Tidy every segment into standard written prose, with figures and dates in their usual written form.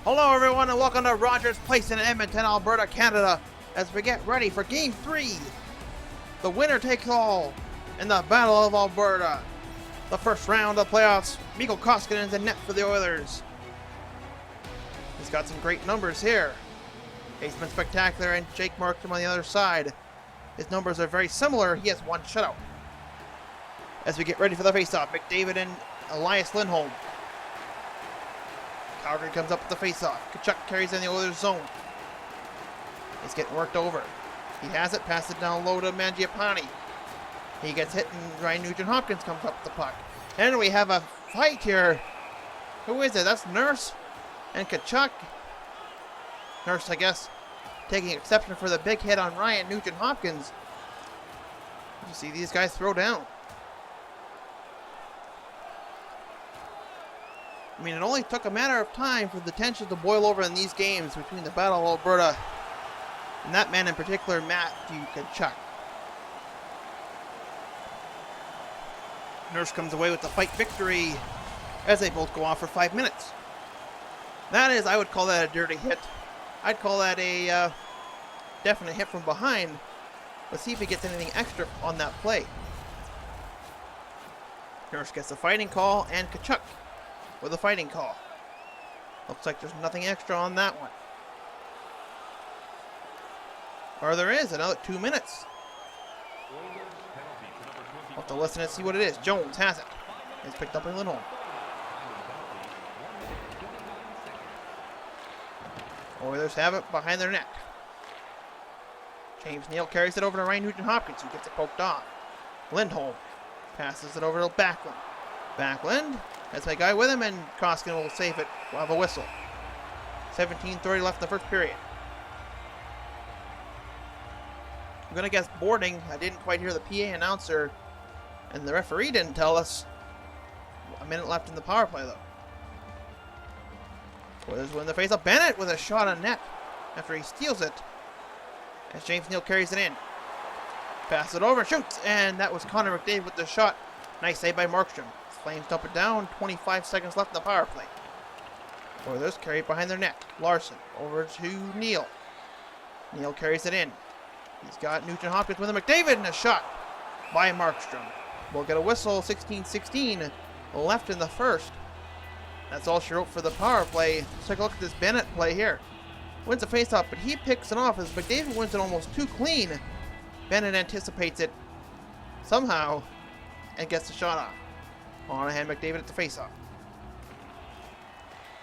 Hello everyone and welcome to Rogers Place in Edmonton, Alberta, Canada, as we get ready for Game 3. The winner takes all in the Battle of Alberta. The first round of playoffs, Mikko Koskinen's in net for the Oilers. He's got some great numbers here. He's been spectacular, and Jake Markstrom on the other side. His numbers are very similar. He has one shutout. As we get ready for the faceoff, McDavid and Elias Lindholm. Calgary comes up with the faceoff. Tkachuk carries in the Oilers zone. He's getting worked over. He has it, passes it down low to Mangiapane. He gets hit and Ryan Nugent-Hopkins comes up with the puck. And we have a fight here. Who is it? That's Nurse and Tkachuk. Nurse, I guess, taking exception for the big hit on Ryan Nugent-Hopkins. You see these guys throw down. I mean, it only took a matter of time for the tension to boil over in these games between the Battle of Alberta and that man in particular, Matthew Tkachuk. Nurse comes away with the fight victory as they both go off for 5 minutes. That is, I would call that a dirty hit. I'd call that a definite hit from behind. Let's see if he gets anything extra on that play. Nurse gets a fighting call and Tkachuk with a fighting call. Looks like there's nothing extra on that one. Or there is, another 2 minutes. We'll have to listen and see what it is. Jones has it. It's picked up by Lindholm. Oilers have it behind their net. James Neal carries it over to Ryan Nugent-Hopkins, who gets it poked off. Lindholm passes it over to Backlund. Backlund has a guy with him, and Koskinen will save it. We'll have a whistle. 17:30 left in the first period. I'm going to guess boarding. I didn't quite hear the PA announcer, and the referee didn't tell us. A minute left in the power play, though. Oilers win the faceoff. Bennett with a shot on net after he steals it, as James Neal carries it in. Passes it over, shoots, and that was Connor McDavid with the shot. Nice save by Markstrom. Flames dump it down. 25 seconds left in the power play. Oilers carry it behind their net. Larson over to Neal. Neal carries it in. He's got Nugent-Hopkins with him. McDavid and a shot by Markstrom. We'll get a whistle. 16:16 left in the first. That's all she wrote for the power play. Let's take a look at this Bennett play here. Wins the faceoff, but he picks it off as McDavid wins it almost too clean. Bennett anticipates it somehow and gets the shot off. Monahan, McDavid at the faceoff.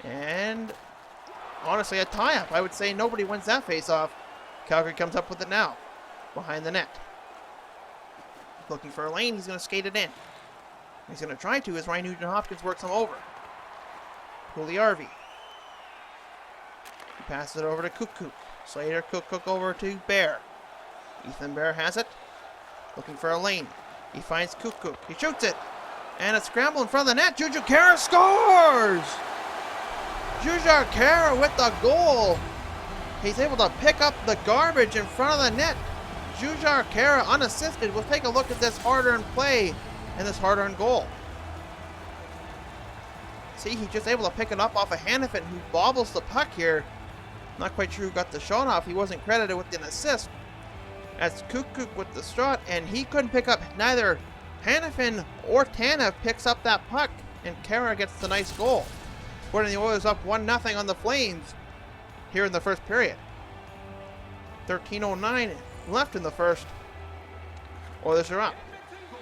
And honestly, a tie-up. I would say nobody wins that faceoff. Calgary comes up with it now, behind the net. Looking for a lane, he's going to skate it in. He's going to try to as Ryan Nugent-Hopkins works him over. Puljujärvi. He passes it over to Kukuk. Slater, Kukuk over to Bear. Ethan Bear has it. Looking for a lane. He finds Kukuk. He shoots it. And a scramble in front of the net. Jujhar Khaira scores! Jujhar Khaira with the goal. He's able to pick up the garbage in front of the net. Jujhar Khaira unassisted. We'll take a look at this hard-earned play and this hard-earned goal. See, he's just able to pick it up off of Hanifin, who bobbles the puck here. Not quite sure who got the shot off. He wasn't credited with an assist. That's Kukuk with the shot, and he couldn't pick up neither Hanifin or Tanev picks up that puck, and Khaira gets the nice goal. Putting the Oilers up 1-0 on the Flames here in the first period. 13:09 left in the first. Oilers are up.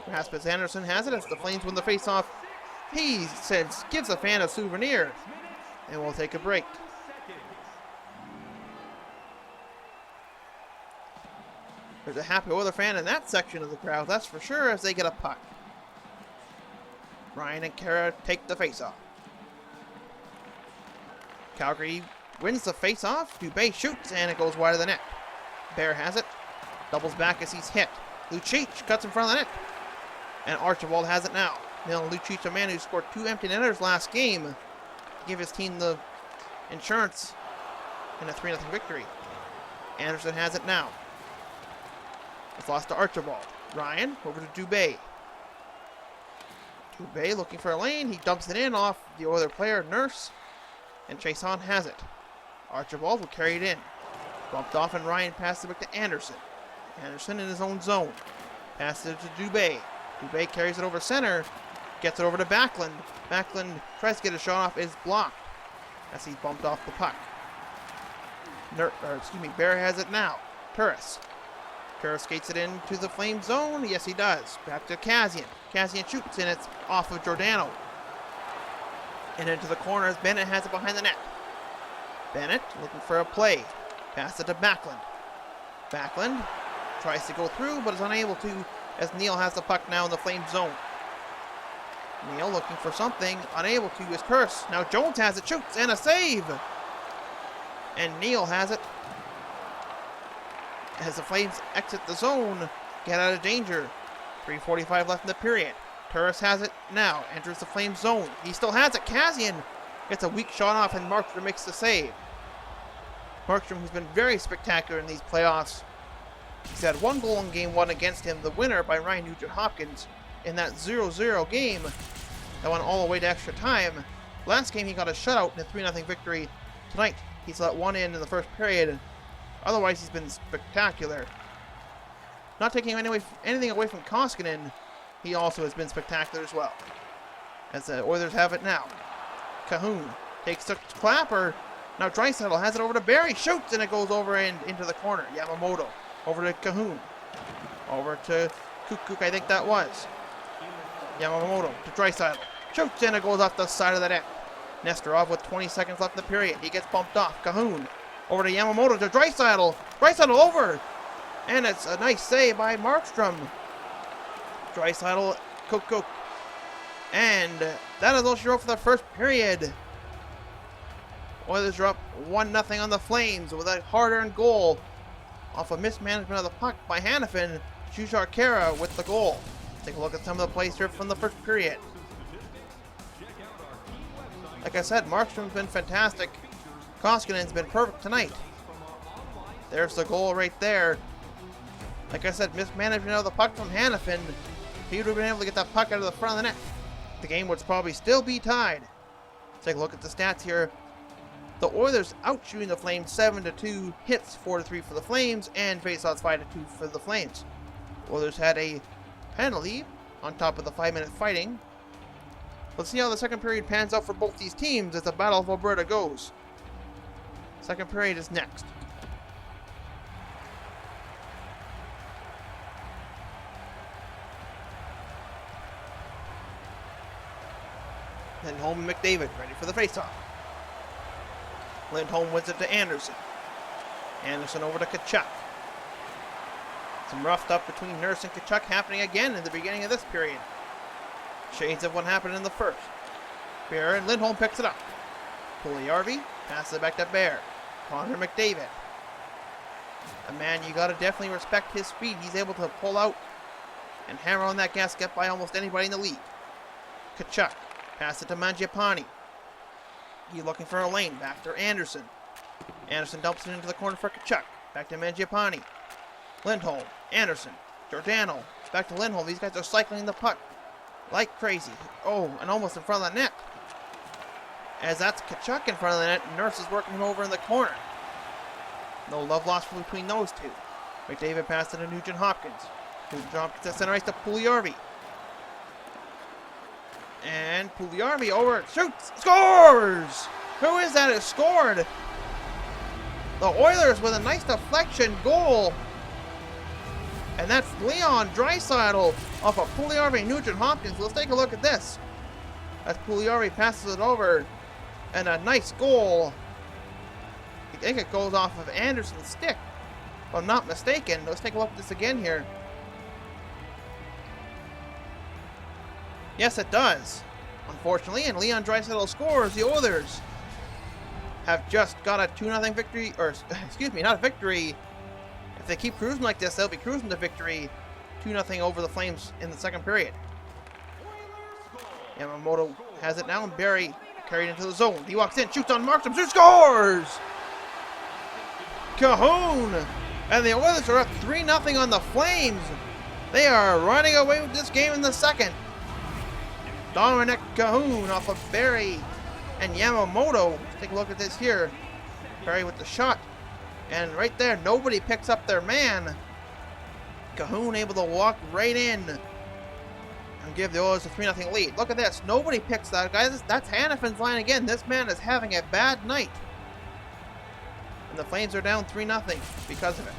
Rasmus Anderson has it as the Flames win the faceoff. He says, gives a fan a souvenir, and we'll take a break. There's a happy Oilers fan in that section of the crowd, that's for sure, as they get a puck. Ryan and Khaira take the faceoff. Calgary wins the faceoff. Dubé shoots, and it goes wide of the net. Bear has it. Doubles back as he's hit. Lucic cuts in front of the net. And Archibald has it now. Now Lucic, a man who scored 2 empty netters last game, to give his team the insurance in a 3-0 victory. Anderson has it now. It's lost to Archibald. Ryan over to Dubé. Dubé looking for a lane. He dumps it in off the Oiler player, Nurse. And Chason has it. Archibald will carry it in. Bumped off, and Ryan passes it back to Anderson. Anderson in his own zone. Passes it to Dubé. Dubé carries it over center. Gets it over to Backlund. Backlund tries to get a shot off. Is blocked as he's bumped off the puck. Bear has it now. Turris. Turris skates it into the Flame zone. Yes, he does. Back to Kassian. Kassian shoots, and it's off of Giordano. And into the corner as Bennett has it behind the net. Bennett looking for a play. Pass it to Backlund. Backlund tries to go through, but is unable to as Neal has the puck now in the Flame zone. Neal looking for something, unable to, is Turris. Now Jones has it, shoots, and a save! And Neal has it. As the Flames exit the zone, get out of danger. 3:45 left in the period. Turris has it now, enters the Flame zone. He still has it. Kassian gets a weak shot off, and Markstrom makes the save. Markstrom has been very spectacular in these playoffs. He's had one goal in Game 1 against him, the winner by Ryan Nugent-Hopkins in that 0-0 game that went all the way to extra time. Last game he got a shutout in a 3-0 victory. Tonight he's let one in the first period. Otherwise he's been spectacular. Not taking anything away from Koskinen, he also has been spectacular as well. As the Oilers have it now. Cahoon takes the Clapper. Now Draisaitl has it over to Barry. Shoots, and it goes over and into the corner. Yamamoto over to Cahoon. Over to Kukuk, I think that was. Yamamoto to Draisaitl. Shoots, and it goes off the side of the net. Nesterov with 20 seconds left in the period. He gets bumped off. Cahoon over to Yamamoto to Draisaitl. Draisaitl over. And it's a nice save by Markstrom. Draisaitl, Kukuk. And that is all she wrote for the first period. Oilers are up 1-0 on the Flames with a hard-earned goal off of mismanagement of the puck by Hanifin. Shushar Kara with the goal. Take a look at some of the plays here from the first period. Like I said, Markstrom's been fantastic. Koskinen's been perfect tonight. There's the goal right there. Like I said, mismanagement of the puck from Hanifin. If he would have been able to get that puck out of the front of the net, the game would probably still be tied. Take a look at the stats here. The Oilers outshooting the Flames 7-2, hits 4-3 for the Flames, and faceoffs 5-2 for the Flames. Oilers had a penalty on top of the 5-minute fighting. Let's see how the second period pans out for both these teams as the Battle of Alberta goes. Second period is next. Lindholm and McDavid ready for the faceoff. Lindholm wins it to Anderson. Anderson over to Tkachuk. Some roughed up between Nurse and Tkachuk happening again in the beginning of this period. Shades of what happened in the first. Bear and Lindholm picks it up. Puljujarvi passes it back to Bear. Connor McDavid. A man you gotta definitely respect his speed. He's able to pull out and hammer on that gas, get by almost anybody in the league. Tkachuk. Pass it to Mangiapane. He's looking for a lane. Back to Anderson. Anderson dumps it into the corner for Tkachuk. Back to Mangiapane. Lindholm. Anderson. Giordano. Back to Lindholm. These guys are cycling the puck like crazy. Oh, and almost in front of the net. As that's Tkachuk in front of the net, Nurse is working him over in the corner. No love lost between those two. McDavid passed it to Nugent-Hopkins. Nugent-Hopkins at center ice to Puljujarvi. And Puljujarvi over, shoots, scores! Who is that? It scored! The Oilers with a nice deflection goal. And that's Leon Draisaitl off of Puljujarvi and Nugent-Hopkins. Let's take a look at this. As Puljujarvi passes it over. And a nice goal. I think it goes off of Anderson's stick, if I'm not mistaken. Let's take a look at this again here. Yes, it does. Unfortunately, and Leon Draisaitl scores. The Oilers have just got a 2-0 victory, or excuse me, not a victory. If they keep cruising like this, they'll be cruising to victory. 2-0 over the Flames in the second period. Yamamoto has it now, and Barry carried into the zone. He walks in, shoots on Markstrom, scores! Cahoon! And the Oilers are up 3-0 on the Flames. They are running away with this game in the second. Dominic Cahoon off of Barry And Yamamoto, take a look at this here. Perry with the shot. And right there, nobody picks up their man. Cahoon able to walk right in and give the Oilers a 3-0 lead. Look at this. Nobody picks that guy. That's Hannafin's line again. This man is having a bad night. And the Flames are down 3-0 because of it.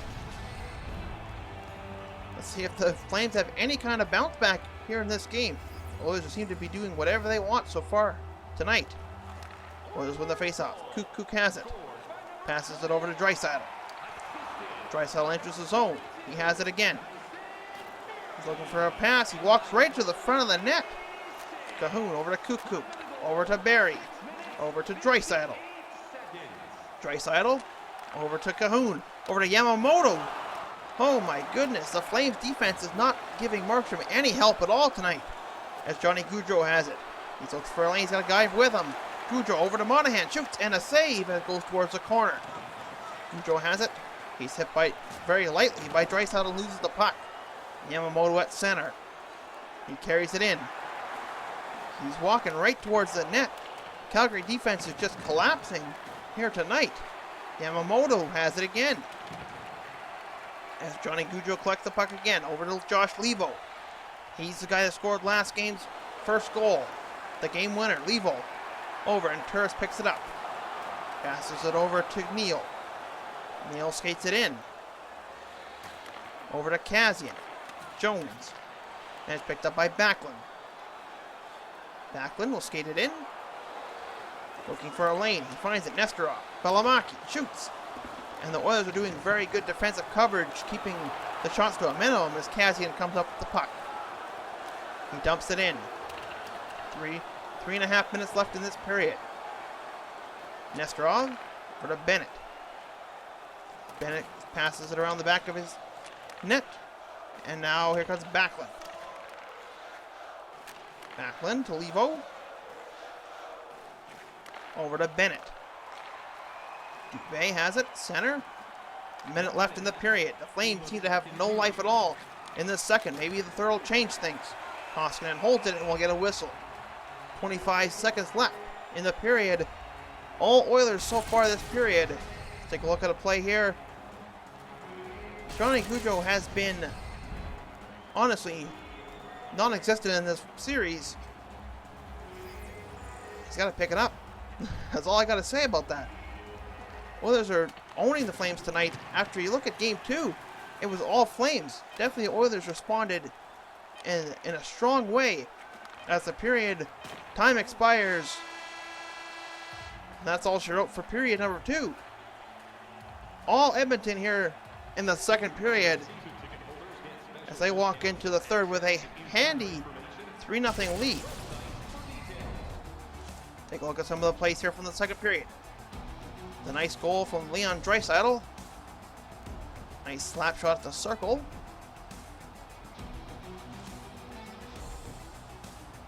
Let's see if the Flames have any kind of bounce back here in this game. The Oilers seem to be doing whatever they want so far tonight. Oilers win the faceoff. Cook has it. Passes it over to Draisaitl. Draisaitl enters the zone. He has it again. He's looking for a pass. He walks right to the front of the net. Cahoon over to Cook. Over to Barry. Over to Draisaitl. Draisaitl. Over to Cahoon. Over to Yamamoto. Oh my goodness. The Flames defense is not giving Markstrom any help at all tonight. As Johnny Gaudreau has it. He looks for a lane. He's got a guy with him. Gaudreau over to Monahan. Shoots and a save as it goes towards the corner. Gaudreau has it. He's hit by very lightly by Draisaitl and loses the puck. Yamamoto at center. He carries it in. He's walking right towards the net. Calgary defense is just collapsing here tonight. Yamamoto has it again. As Johnny Gaudreau collects the puck again. Over to Josh Levo. He's the guy that scored last game's first goal. The game winner. Levo. Over and Turris picks it up. Passes it over to Neal. Neal skates it in. Over to Kassian. Jones. And it's picked up by Backlund. Backlund will skate it in. Looking for a lane. He finds it. Nesterov. Belamaki shoots. And the Oilers are doing very good defensive coverage, keeping the shots to a minimum as Kassian comes up with the puck. He dumps it in. 3.5 minutes left in this period. Nesterov for to Bennett. Bennett passes it around the back of his net. And now here comes Backlund. Backlund to Levo. Over to Bennett. Dubé has it. Center. A minute left in the period. The Flames seem to have no life at all in this second. Maybe the third will change things. Koskinen holds it and we'll get a whistle. 25 seconds left in the period. All Oilers so far this period. Let's take a look at a play here. Johnny Gaudreau has been honestly non-existent in this series. He's got to pick it up. That's all I got to say about that. Oilers are owning the Flames tonight. After you look at Game 2, it was all Flames. Definitely Oilers responded in a strong way as the period time expires. That's all she wrote for period number 2. All Edmonton here in the second period as they walk into the third with a handy 3-0 lead. Take a look at some of the plays here from the second period. The nice goal from Leon Draisaitl. Nice slap shot at the circle.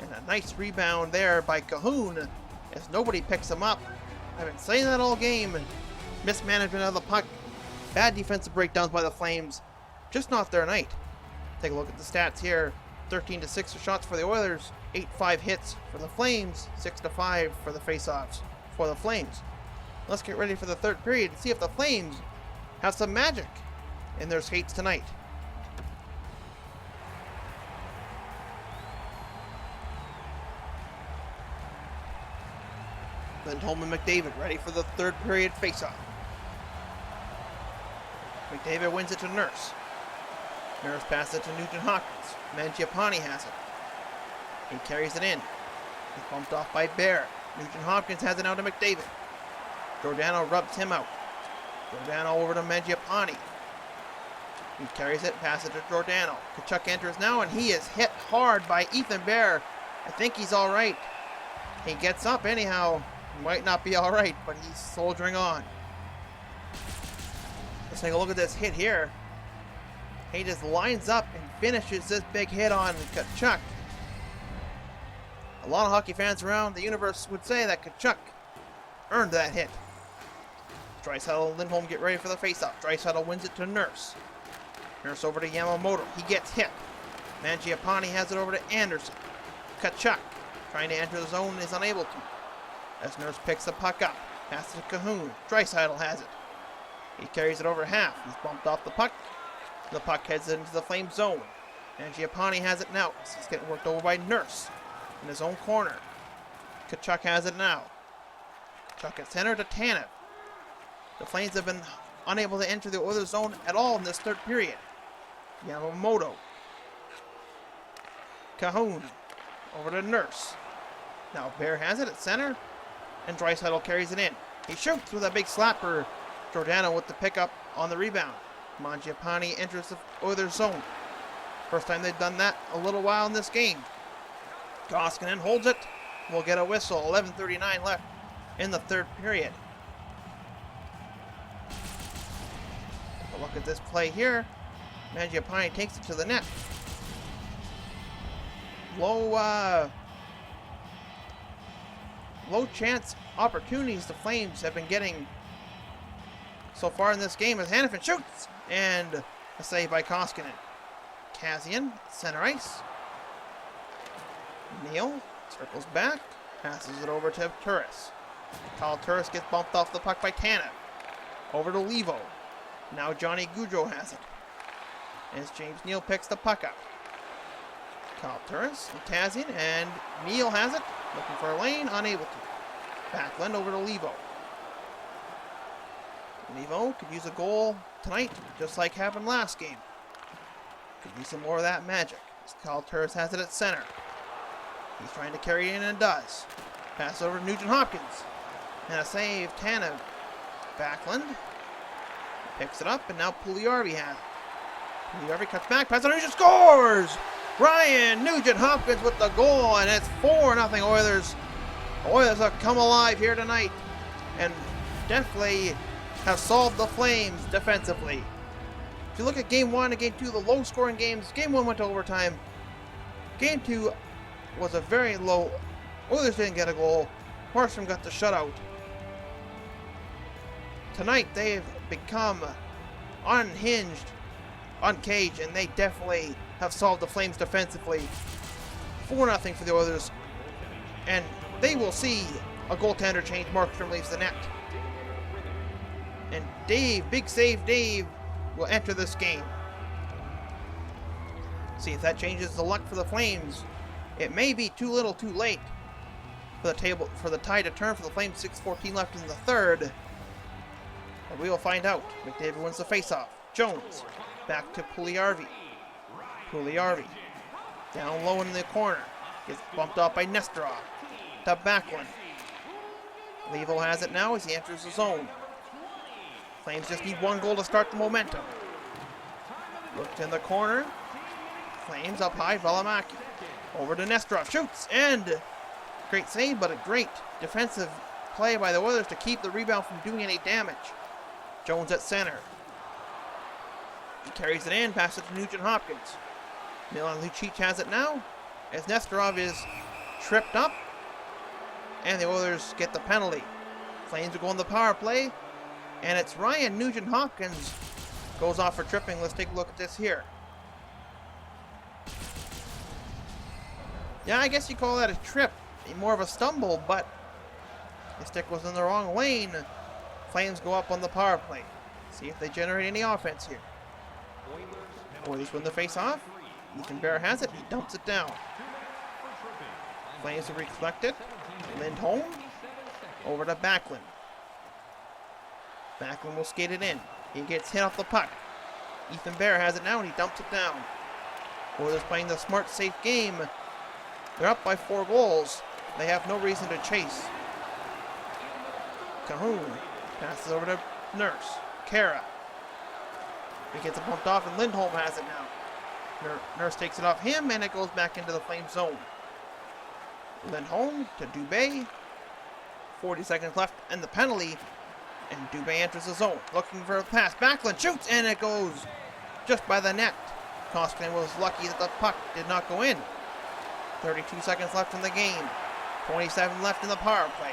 And a nice rebound there by Cahoon as nobody picks him up. I've been saying that all game. Mismanagement of the puck. Bad defensive breakdowns by the Flames. Just not their night. Take a look at the stats here. 13-6 shots for the Oilers. 8-5 hits for the Flames. 6-5 for the faceoffs for the Flames. Let's get ready for the third period and see if the Flames have some magic in their skates tonight. Lindholm and McDavid ready for the third period faceoff. McDavid wins it to Nurse. Nurse passes it to Nugent Hopkins. Mangiapane has it. He carries it in. He's bumped off by Bear. Nugent Hopkins has it out to McDavid. Giordano rubs him out. Giordano over to Mangiapane. He carries it, passes it to Giordano. Tkachuk enters now, and he is hit hard by Ethan Bear. I think he's all right. He gets up anyhow. He might not be all right, but he's soldiering on. Let's take a look at this hit here. He just lines up and finishes this big hit on Tkachuk. A lot of hockey fans around the universe would say that Tkachuk earned that hit. Draisaitl and Lindholm get ready for the faceoff. Draisaitl wins it to Nurse. Nurse over to Yamamoto. He gets hit. Mangiapane has it over to Anderson. Tkachuk trying to enter the zone is unable to. as Nurse picks the puck up. Passes to Cahoon. Draisaitl has it. He carries it over half. He's bumped off the puck. The puck heads into the Flame zone. And Giappani has it now. He's getting worked over by Nurse in his own corner. Tkachuk has it now. Tkachuk at center to Tanev. The Flames have been unable to enter the Oilers zone at all in this third period. Yamamoto. Cahoon. Over to Nurse. Now Bear has it at center. And Draisaitl carries it in. He shoots with a big slapper. Giordano with the pickup on the rebound. Mangiapane enters the Oilers zone. First time they've done that a little while in this game. Koskinen holds it. We'll get a whistle. 11:39 left in the third period. Take a look at this play here. Mangiapane takes it to the net. Low chance opportunities the Flames have been getting so far in this game as Hanifin shoots, and a save by Koskinen. Kassian, center ice. Neal circles back, passes it over to Turris. Kyle Turris gets bumped off the puck by Tanev. Over to Levo. Now Johnny Gaudreau has it. As James Neal picks the puck up. Kyle Turris and Kassian, and Neal has it. Looking for a lane, unable to. Backlund over to Levo. Levo could use a goal tonight, just like happened last game. Could use some more of that magic. As Kyle Turris has it at center. He's trying to carry it in and does. Pass over to Nugent Hopkins. And a save, Tanev. Backlund picks it up, and now Puljujarvi has it. Puljujarvi cuts back, passes on, Nugent scores! Ryan Nugent Hopkins with the goal, and it's 4-0 Oilers. Oilers have come alive here tonight, and definitely have solved the Flames defensively. If you look at Game 1 and Game 2, the low-scoring games, Game 1 went to overtime. Game 2 was a very low. Oilers didn't get a goal. Markstrom got the shutout. Tonight, they've become unhinged, uncaged, and they definitely have solved the Flames defensively. 4-0 for the Oilers, and they will see a goaltender change. Markstrom leaves the net. And Dave, big save Dave, will enter this game. See if that changes the luck for the Flames. It may be too little too late for the tie to turn for the Flames. 6:14 left in the third. But we will find out. McDavid wins the faceoff. Jones back to Puljujarvi. Puljujarvi down low in the corner. Gets bumped off by Nesterov. To Backlund. Levo has it now as he enters the zone. Flames just need one goal to start the momentum. Looked in the corner. Flames up high, Valimaki. Over to Nesterov, shoots, and great save, but a great defensive play by the Oilers to keep the rebound from doing any damage. Jones at center. He carries it in, passes it to Nugent Hopkins. Milan Lucic has it now, as Nesterov is tripped up, and the Oilers get the penalty. Flames will go on the power play, and it's Ryan Nugent Hopkins goes off for tripping. Let's take a look at this here. Yeah, I guess you call that a trip. More of a stumble, but the stick was in the wrong lane. Flames go up on the power play. See if they generate any offense here. Oilers win the face-off. Ethan Bear has it. He dumps it down. Flames will recollect it. Lindholm over to Backlund. Backlund will skate it in. He gets hit off the puck. Ethan Bear has it now, and he dumps it down. Oilers playing the smart, safe game. They're up by 4 goals. They have no reason to chase. Cahoon passes over to Nurse. Kara. He gets it bumped off, and Lindholm has it now. Nurse takes it off him, and it goes back into the Flame zone. Lindholm to Dubé. 40 seconds left, and the penalty. And Dubé enters the zone, looking for a pass. Backlund shoots, and it goes just by the net. Koskinen was lucky that the puck did not go in. 32 seconds left in the game. 27 left in the power play.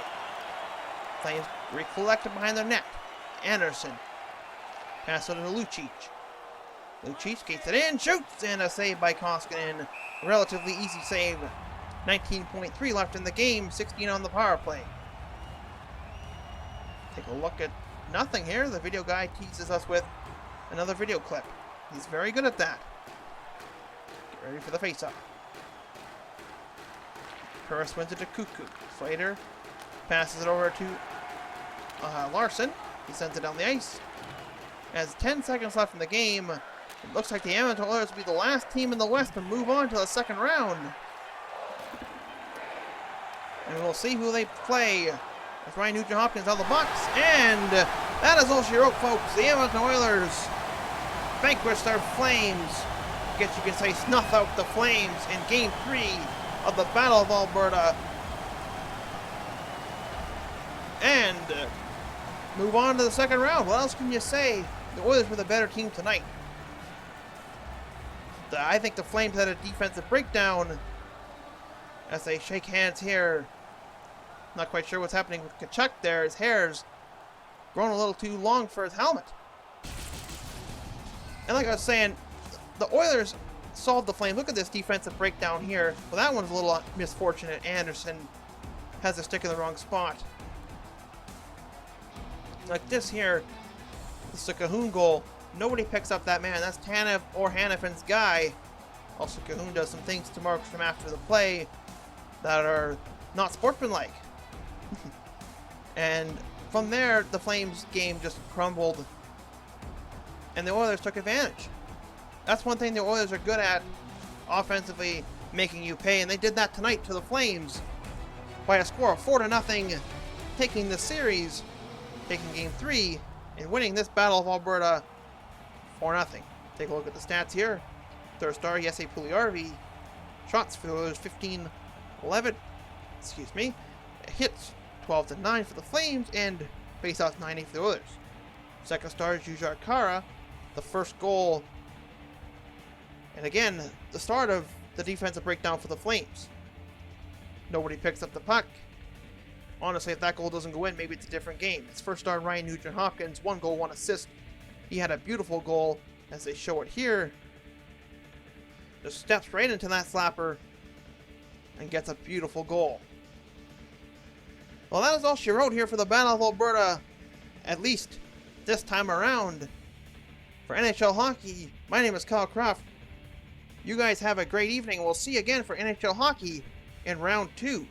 Flames recollected behind their net. Anderson. Pass it to Lucic. Lucic gets it in, shoots, and a save by Koskinen. Relatively easy save. 19.3 left in the game, 16 on the power play. Take a look at nothing here. The video guy teases us with another video clip. He's very good at that. Get ready for the face-up. Curris wins it to Cuckoo. Slater passes it over to Larson. He sends it down the ice. As 10 seconds left in the game, it looks like the Edmonton Oilers will be the last team in the West to move on to the second round. And we'll see who they play. As Ryan Nugent-Hopkins on the box. And that is all she wrote, folks. The Edmonton Oilers vanquish their Flames. I guess you can say snuff out the Flames in Game 3 of the Battle of Alberta. And move on to the second round. What else can you say? The Oilers were the better team tonight. I think the Flames had a defensive breakdown as they shake hands here. Not quite sure what's happening with Tkachuk there. His hair's grown a little too long for his helmet. And like I was saying, the Oilers solved the Flames. Look at this defensive breakdown here. Well, that one's a little misfortunate. Anderson has a stick in the wrong spot. Like this here, this is a Cahoon goal. Nobody picks up that man. That's Tanev or Hannafin's guy. Also, Cahoon does some things to Markstrom after the play that are not sportsmanlike. And from there, the Flames game just crumbled. And the Oilers took advantage. That's one thing the Oilers are good at, offensively making you pay. And they did that tonight to the Flames by a score of 4-0, taking the series, taking Game 3, and winning this Battle of Alberta 4-0. Take a look at the stats here. Third star, Jesse Puljujärvi. Shots for the Oilers, 15-11. Excuse me. Hits, 12-9 for the Flames, and faceoffs 9-8 for the Oilers. Second star, Jujhar Khaira. The first goal. And again, the start of the defensive breakdown for the Flames. Nobody picks up the puck. Honestly, if that goal doesn't go in, maybe it's a different game. It's first star Ryan Nugent-Hopkins, 1 goal, 1 assist. He had a beautiful goal, as they show it here. Just steps right into that slapper and gets a beautiful goal. Well, that is all she wrote here for the Battle of Alberta, at least this time around. For NHL Hockey, my name is Kyle Croft. You guys have a great evening. We'll see you again for NHL Hockey in Round 2.